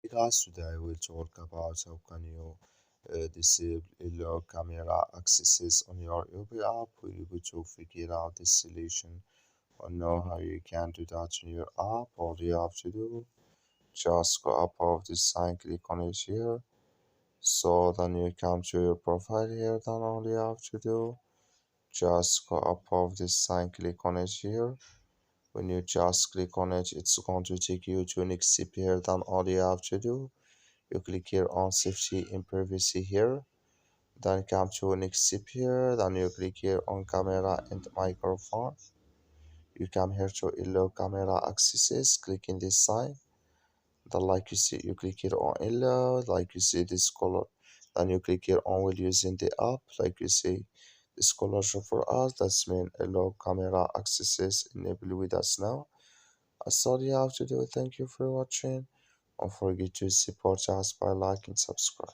Hey guys, today we'll talk about how can you disable your camera accesses on your Yubo app. We'll go to figure out this solution or know how you can do that in your app. All you have to do, just go up of this sign, click on it here. So then you come to your profile here. Then all you have to do, just go up of this sign, click on it here. When you just click on it, it's going to take you to next step here. Then all you have to do, you click here on safety and privacy here, then come to next step here, then you click here on camera and microphone. You come here to allow camera accesses, click in this sign, then like you see you click here on allow, like you see this color, then you click here on while using the app, like you see this color show for us, that's mean allow camera accesses enable with us now. That's all you have to do. Thank you for watching. Don't forget to support us by like and subscribe.